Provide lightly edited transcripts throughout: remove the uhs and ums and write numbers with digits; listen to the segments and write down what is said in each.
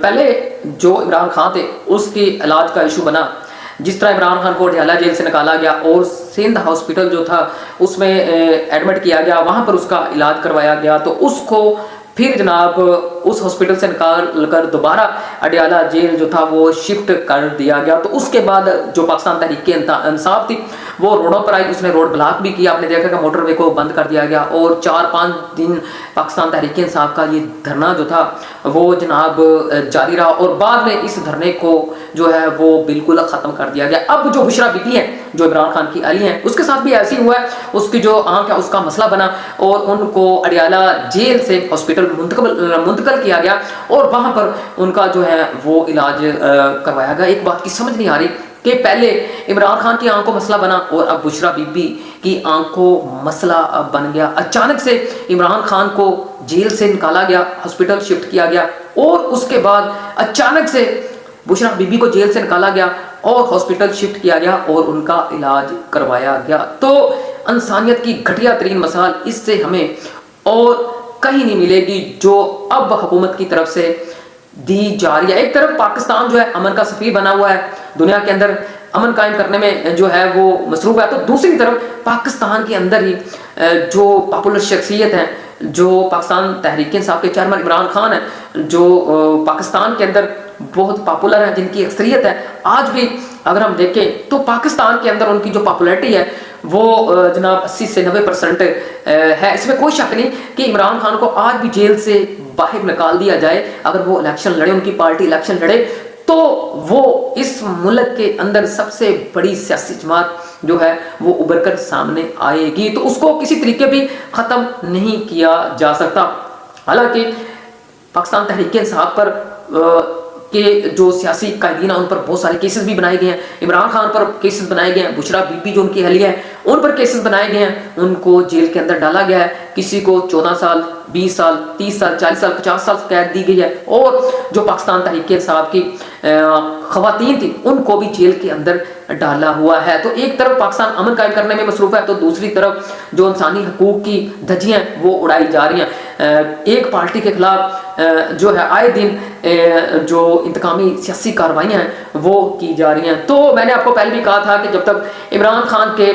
پہلے جو عمران خان تھے اس کی علاج کا ایشو بنا، جس طرح عمران خان کو ڈھیلا جیل سے نکالا گیا اور سندھ ہاسپٹل جو تھا اس میں ایڈمٹ کیا گیا، وہاں پر اس کا علاج کروایا گیا، تو اس کو پھر جناب اس ہاسپٹل سے نکال کر دوبارہ اڈیالہ جیل جو تھا وہ شفٹ کر دیا گیا۔ تو اس کے بعد جو پاکستان تحریک انصاف تھی وہ روڈوں پر آئی، اس نے روڈ بلاک بھی کیا، آپ نے دیکھا کہ موٹر وے کو بند کر دیا گیا، اور 4-5 دن پاکستان تحریک انصاف کا یہ دھرنا جو تھا وہ جناب جاری رہا، اور بعد میں اس دھرنے کو جو ہے وہ بالکل ختم کر دیا گیا۔ اب جو بشرا بی بی ہیں جو عمران خان کی اہلیہ ہیں، اس کے ساتھ بھی ایسی ہوا ہے، اس کی جو آنکھ ہے اس کا مسئلہ بنا اور ان کو اڈیالہ جیل سے ہاسپٹل منتقل کیا گیا، اور وہاں پر ان کا جو ہے وہ علاج کروایا گیا۔ ایک بات کی سمجھ نہیں آ رہی کہ پہلے عمران خان کی آنکھ کو مسئلہ بنا اور اب بشرا بی بی کی آنکھ کو مسئلہ بن گیا۔ اچانک سے عمران خان کو جیل سے نکالا گیا، ہاسپٹل شفٹ کیا گیا، اور اس کے بعد اچانک سے بشرا بی بی کو جیل سے نکالا گیا اور ہاسپٹل شفٹ کیا گیا اور ان کا علاج کروایا گیا۔ تو انسانیت کی گھٹیا ترین مثال اس سے ہمیں اور کہیں نہیں ملے گی جو اب حکومت کی طرف سے دی جا رہی ہے۔ ایک طرف پاکستان جو ہے امن کا سفیر بنا ہوا ہے، دنیا کے اندر امن قائم کرنے میں جو ہے وہ مصروف ہے، تو دوسری طرف پاکستان کے اندر ہی جو پاپولر شخصیت ہیں، جو پاکستان تحریک انصاف کے چیئرمین عمران خان ہیں، جو پاکستان کے اندر بہت پاپولر ہیں، جن کی اکثریت ہے، آج بھی اگر ہم دیکھیں تو پاکستان کے اندر ان کی جو پاپولیرٹی ہے وہ جناب 80 سے 90% ہے۔ اس میں کوئی شک نہیں کہ عمران خان کو آج بھی جیل سے باہر نکال دیا جائے، اگر وہ الیکشن لڑے، ان کی پارٹی الیکشن لڑے، تو وہ اس ملک کے اندر سب سے بڑی سیاسی جماعت جو ہے وہ ابھر کر سامنے آئے گی، تو اس کو کسی طریقے بھی ختم نہیں کیا جا سکتا۔ حالانکہ پاکستان تحریک انصاف پر کہ جو سیاسی قائدین ہیں ان پر بہت سارے کیسز بھی بنائے گئے ہیں، عمران خان پر کیسز بنائے گئے ہیں، بشرا بی بی جو ان کی اہلیہ ہیں ان پر کیسز بنائے گئے ہیں، ان کو جیل کے اندر ڈالا گیا ہے، کسی کو 14 سال 20 سال 30 سال 40 سال 50 سال قید دی گئی ہے، اور جو پاکستان تحریک انصاف کی خواتین تھیں ان کو بھی جیل کے اندر ڈالا ہوا ہے۔ تو ایک طرف پاکستان امن قائم کرنے میں مصروف ہے، تو دوسری طرف جو انسانی حقوق کی دھجیاں وہ اڑائی جا رہی ہیں۔ ایک پارٹی کے خلاف جو ہے آئے دن جو انتقامی سیاسی کارروائیاں ہیں وہ کی جا رہی ہیں۔ تو میں نے آپ کو پہلے بھی کہا تھا کہ جب تک عمران خان کے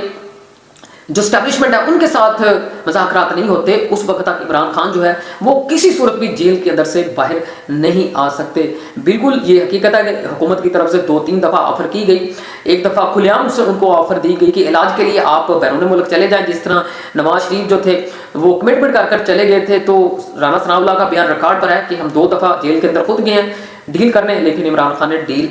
جو اسٹیبلشمنٹ ہے ان کے ساتھ مذاکرات نہیں ہوتے، اس وقت تک عمران خان جو ہے وہ کسی صورت بھی جیل کے اندر سے باہر نہیں آ سکتے۔ بالکل یہ حقیقت ہے کہ حکومت کی طرف سے 2-3 دفعہ آفر کی گئی، ایک دفعہ کھلے عام سے ان کو آفر دی گئی کہ علاج کے لیے آپ بیرون ملک چلے جائیں، جس طرح نواز شریف جو تھے وہ کمٹمنٹ کر چلے گئے تھے، تو رانا ثناء اللہ کا بیان ریکارڈ پر ہے کہ ہم 2 دفعہ جیل کے اندر خود گئے ہیں ڈیل کرنے، لیکن عمران خان نے ڈیل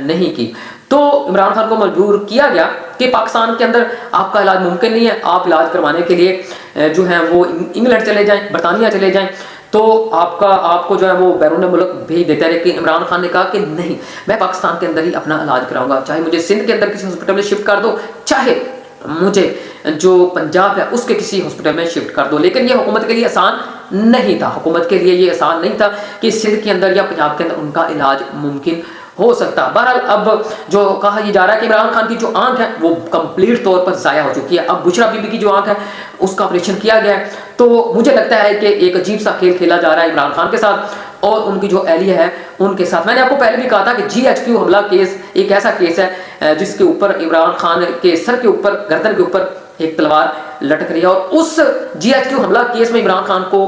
نہیں کی۔ تو عمران خان کو مجبور کیا گیا کہ پاکستان کے اندر آپ کا علاج ممکن نہیں ہے، آپ علاج کروانے کے لیے جو ہے وہ انگلینڈ چلے جائیں، برطانیہ چلے جائیں، تو آپ کو جو ہے وہ بیرون ملک بھیج دیتا ہے۔ لیکن عمران خان نے کہا کہ نہیں، میں پاکستان کے اندر ہی اپنا علاج کراؤں گا، چاہے مجھے سندھ کے اندر کسی ہاسپٹل میں شفٹ کر دو، چاہے مجھے جو پنجاب ہے اس کے کسی ہاسپٹل میں شفٹ کر دو۔ لیکن یہ حکومت کے لیے آسان نہیں تھا، حکومت کے لیے یہ آسان نہیں تھا کہ سندھ کے اندر یا پنجاب کے اندر ان کا علاج ممکن ہو سکتا۔ بہرحال اب جو کہا یہ جا رہا ہے کہ عمران خان کی جو آنکھ ہے وہ کمپلیٹ طور پر ضائع ہو چکی ہے، اب بشرا بی بی کی جو آنکھ ہے اس کا آپریشن کیا گیا ہے، تو مجھے لگتا ہے کہ ایک عجیب سا کھیل کھیلا جا رہا ہے عمران خان کے ساتھ اور ان کی جو اہلیہ ہے ان کے ساتھ۔ میں نے آپ کو پہلے بھی کہا تھا کہ GHQ حملہ کیس ایک ایسا کیس ہے جس کے اوپر عمران خان کے سر کے اوپر، گردن کے اوپر ایک تلوار لٹک رہی ہے، اور اس GHQ حملہ کیس میں عمران خان کو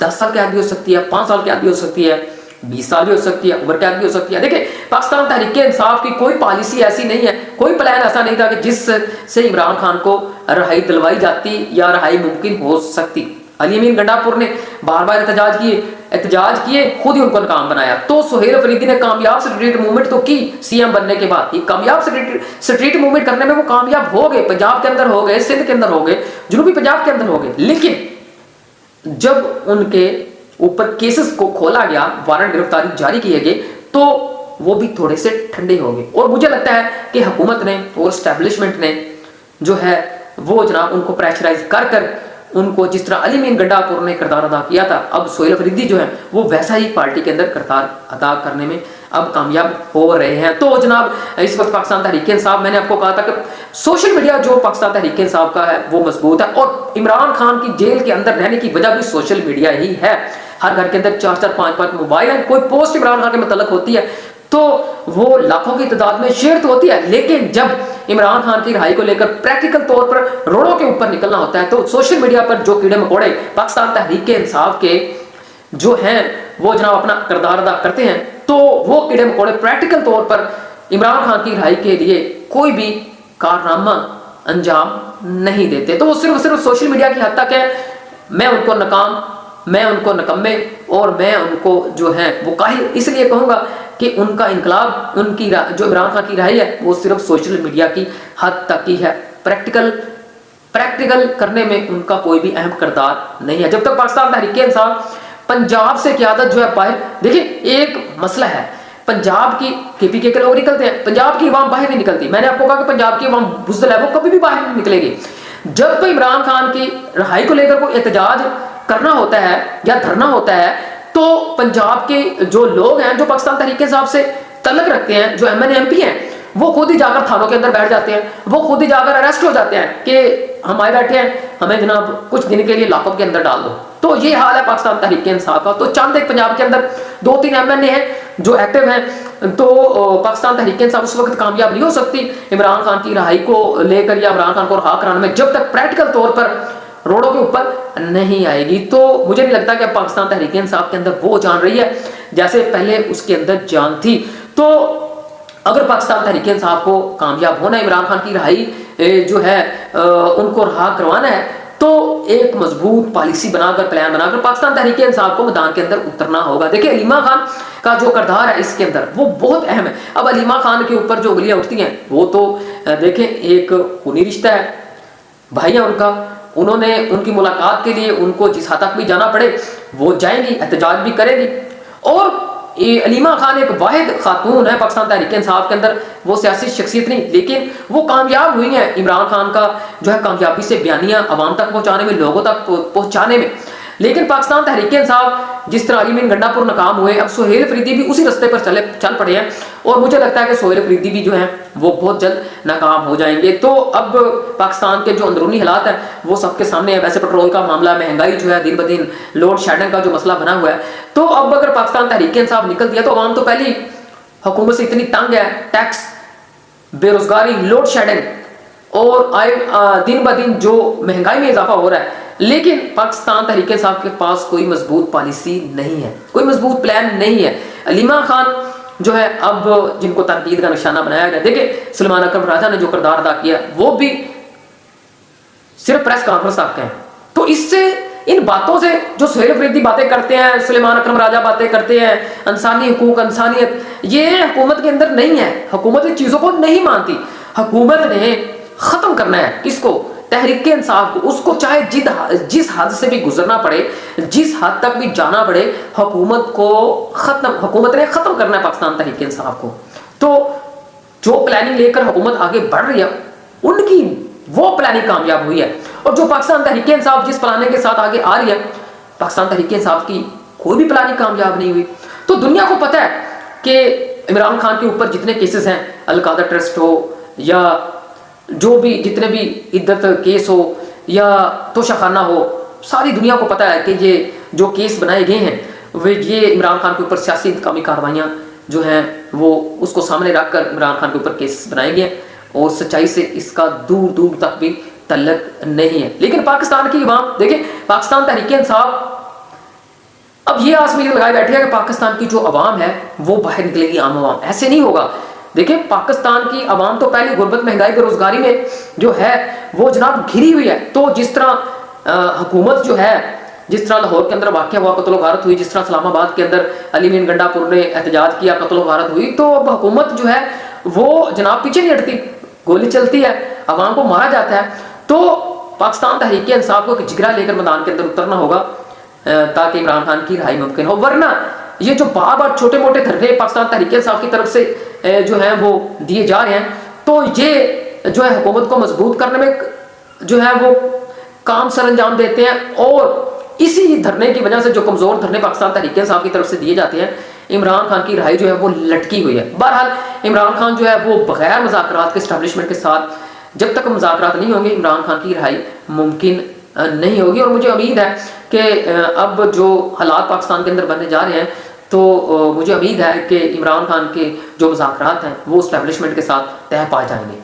10 سال قید بھی ہو سکتی ہے، 5 سال قید بھی ہو سکتی ہے، 20 سال بھی ہو سکتی ہے، عمر قید بھی ہو سکتی ہے۔ دیکھیں پاکستان تحریک انصاف کی کوئی پالیسی ایسی نہیں ہے، کوئی پلان ایسا نہیں تھا کہ جس سے عمران خان کو رہائی دلوائی جاتی یا رہائی ممکن ہو سکتی۔ علی امین گنڈا پور نے بار بار احتجاج کیے، خود ہی ان کو ناکام بنایا۔ تو سہیل افریدی نے کامیاب اسٹریٹ موومنٹ تو کی CM بننے کے بعد، کامیاب اسٹریٹ موومنٹ کرنے میں وہ کامیاب ہو گئے، پنجاب کے اندر ہو گئے، سندھ کے اندر ہو گئے، جنوبی پنجاب کے اندر ہو گئے، لیکن جب ان کے اوپر کیسز کو کھولا گیا، وارنٹ گرفتاری جاری کیے گئے، تو وہ بھی تھوڑے سے ٹھنڈے ہو گئے۔ اور مجھے لگتا ہے کہ حکومت نے اور اسٹیبلشمنٹ نے جو ہے وہ جناب ان کو پریشرائز کر ان کو جس طرح علی امین گنڈا پور نے کردار ادا کیا تھا، اب سہیل افریدی جو ہے وہ ویسا ہی پارٹی کے اندر کردار ادا کرنے میں اب کامیاب ہو رہے ہیں۔ تو جناب اس وقت پاکستان تحریک انصاف، میں نے آپ کو کہا تھا کہ سوشل میڈیا جو پاکستان تحریک انصاف کا ہے وہ مضبوط ہے، اور عمران خان کی جیل کے اندر رہنے کی وجہ بھی سوشل میڈیا ہی ہے۔ ہر گھر کے اندر 4-4 5-5 موبائل ہیں. کوئی پوسٹ عمران خان کے متعلق ہوتی ہے تو وہ لاکھوں کی تعداد میں شیئر تو ہوتی ہے, لیکن جب عمران خان کی رہائی کو لے کر پریکٹیکل طور پر روڈوں کے اوپر نکلنا ہوتا ہے تو سوشل میڈیا پر جو کیڑے مکوڑے پاکستان تحریک انصاف کے جو ہیں وہ جناب اپنا کردار ادا کرتے ہیں, تو وہ کیڑے مکوڑے پریکٹیکل طور پر عمران خان کی رہائی کے لیے کوئی بھی کارنامہ انجام نہیں دیتے. تو وہ صرف سوشل میڈیا کی حد تک ہے. میں ان کو ناکام, میں ان کو نکمے اور میں ان کو جو ہے وہ کاہل اس لیے کہوں گا کہ ان کا انقلاب, ان کی جو عمران خان کی رہائی ہے وہ صرف سوشل میڈیا کی حد تک ہی ہے. پریکٹیکل کرنے میں ان کا کوئی بھی اہم کردار نہیں ہے. جب تک پاکستان تحریک انصاف پنجاب سے قیادت جو ہے باہر, دیکھیں ایک مسئلہ ہے, پنجاب کی KPK کے لوگ نکلتے ہیں, پنجاب کی عوام باہر نہیں نکلتی. میں نے آپ کو کہا کہ پنجاب کی عوام بزدل ہے, وہ کبھی بھی باہر نہیں نکلے گی. جب کوئی عمران خان کی رہائی کو لے کر کوئی احتجاج کرنا ہوتا ہے یا دھرنا ہوتا ہے تو پنجاب کے جو لوگ ہیں جو پاکستان تحریک انصاف سے تعلق رکھتے ہیں, جو MN MP ہیں, وہ خود ہی جا کر تھانوں کے اندر بیٹھ جاتے ہیں, وہ خود ہی جا کر اریسٹ ہو جاتے ہیں کہ ہم آئے بیٹھے ہیں, ہمیں جناب کچھ دن کے لیے لاک اپ کے اندر ڈال دو. تو یہ حال ہے پاکستان تحریک انصاف کا. تو چند ایک پنجاب کے اندر 2-3 MNA ہیں جو ایکٹیو ہیں, تو پاکستان تحریک انصاف اس وقت کامیاب نہیں ہو سکتی عمران خان کی رہائی کو لے کر یا عمران خان کو رہا کرانے میں جب تک پریکٹیکل طور پر روڈوں کے اوپر نہیں آئے گی. تو مجھے نہیں لگتا کہ پاکستان تحریک انصاف کے اندر وہ جان رہی ہے جیسے پہلے اس کے اندر جان تھی. تو اگر پاکستان تحریک انصاف کو کامیاب ہونا ہے, عمران خان کی رہائی جو ہے ان کو رہا کروانا ہے, تو ایک مضبوط پالیسی بنا کر, پلان بنا کر پاکستان تحریک انصاف کو میدان کے اندر اترنا ہوگا. دیکھیں علیمہ خان کا جو کردار ہے اس کے اندر وہ بہت اہم ہے. اب علیمہ خان کے اوپر جو انگلیاں اٹھتی ہیں وہ تو دیکھیں ایک خونی رشتہ ہے, بھائی ان کا, انہوں نے ان کی ملاقات کے لیے ان کو جس حد تک بھی جانا پڑے وہ جائیں گی, احتجاج بھی کرے گی. اور علیمہ خان ایک واحد خاتون ہے پاکستان تحریک انصاف کے اندر, وہ سیاسی شخصیت نہیں, لیکن وہ کامیاب ہوئی ہیں عمران خان کا جو ہے کامیابی سے بیانیہ عوام تک پہنچانے میں, لوگوں تک پہنچانے میں. لیکن پاکستان تحریک انصاف جس طرح علی امین گنڈا پور ناکام ہوئے, اب سہیل افریدی بھی اسی رستے پر چل پڑے ہیں, اور مجھے لگتا ہے کہ سہیل افریدی بھی جو ہیں وہ بہت جلد ناکام ہو جائیں گے. تو اب پاکستان کے جو اندرونی حالات ہیں وہ سب کے سامنے ہے. ویسے پیٹرول کا معاملہ, مہنگائی جو ہے دن بدن, لوڈ شیڈنگ کا جو مسئلہ بنا ہوا ہے, تو اب اگر پاکستان تحریک انصاف نکل دیا تو عوام تو پہلی حکومت سے اتنی تنگ ہے, ٹیکس, بے روزگاری, لوڈ شیڈنگ اور دن بدن جو مہنگائی میں اضافہ ہو رہا ہے, لیکن پاکستان تحریک انصاف کے پاس کوئی مضبوط پالیسی نہیں ہے, کوئی مضبوط پلان نہیں ہے. علیمہ خان جو ہے اب جن کو تنقید کا نشانہ بنایا گیا, دیکھیں سلیمان اکرم راجہ نے جو کردار ادا کیا وہ بھی صرف پریس کانفرنس تک ہے. تو اس سے ان باتوں سے جو سہیل افریدی باتیں کرتے ہیں, سلیمان اکرم راجہ باتیں کرتے ہیں, انسانی حقوق, انسانیت, یہ حکومت کے اندر نہیں ہے. حکومت ان چیزوں کو نہیں مانتی. حکومت نے ختم کرنا ہے کس کو, تحریک انصاف کو. اس کو چاہے جس حد سے بھی گزرنا پڑے, جس حد تک بھی جانا پڑے, حکومت نے ختم کرنا ہے پاکستان تحریک انصاف کو. تو جو پلاننگ لے کر حکومت آگے بڑھ رہی ہے ان کی وہ پلاننگ کامیاب ہوئی ہے, اور جو پاکستان تحریک انصاف جس پلاننگ کے ساتھ آگے آ رہی ہے, پاکستان تحریک انصاف کی کوئی بھی پلاننگ کامیاب نہیں ہوئی. تو دنیا کو پتہ ہے کہ عمران خان کے اوپر جتنے کیسز ہیں, القادہ ٹرسٹ ہو یا جو بھی جتنے بھی عدت کیس ہو یا توشہ خانہ ہو, ساری دنیا کو پتہ ہے کہ یہ جو کیس بنائے گئے ہیں وہ یہ عمران خان کے اوپر سیاسی انتقامی کارروائیاں جو ہیں وہ اس کو سامنے رکھ کر عمران خان کے اوپر کیس بنائے گئے ہیں, اور سچائی سے اس کا دور دور تک بھی تعلق نہیں ہے. لیکن پاکستان کی عوام, دیکھیں پاکستان تحریک انصاف اب یہ آسمیت لگائے بیٹھے ہے کہ پاکستان کی جو عوام ہے وہ باہر نکلے گی, عام عوام. ایسے نہیں ہوگا. دیکھیں پاکستان کی عوام تو پہلی غربت, مہنگائی, بے روزگاری میں جو ہے وہ جناب گھری ہوئی ہے. تو جس طرح حکومت جو ہے, جس طرح لاہور کے اندر واقعہ ہوا, قتل و غارت ہوئی, جس طرح اسلام آباد کے اندر علی امین گنڈا پور نے احتجاج کیا, قتل و غارت ہوئی, تو اب حکومت جو ہے وہ جناب پیچھے نہیں ہٹتی, گولی چلتی ہے, عوام کو مارا جاتا ہے. تو پاکستان تحریک انصاف کو جگرا لے کر میدان کے اندر اترنا ہوگا تاکہ عمران خان کی رہائی ممکن ہو. ورنہ یہ جو بار بار چھوٹے موٹے دھرنے پاکستان تحریک انصاف کی طرف سے جو ہیں وہ دیے جا رہے ہیں, تو یہ جو ہے حکومت کو مضبوط کرنے میں جو ہے وہ کام سر انجام دیتے ہیں. اور اسی دھرنے کی وجہ سے جو کمزور دھرنے پاکستان تحریک انصاف کی طرف سے دیے جاتے ہیں, عمران خان کی رہائی جو ہے وہ لٹکی ہوئی ہے. بہرحال عمران خان جو ہے وہ بغیر مذاکرات کے اسٹیبلشمنٹ کے ساتھ, جب تک مذاکرات نہیں ہوں گے عمران خان کی رہائی ممکن نہیں ہوگی. اور مجھے امید ہے کہ اب جو حالات پاکستان کے اندر بننے جا رہے ہیں تو مجھے امید ہے کہ عمران خان کے جو مذاکرات ہیں وہ اسٹیبلشمنٹ کے ساتھ طے پا جائیں گے.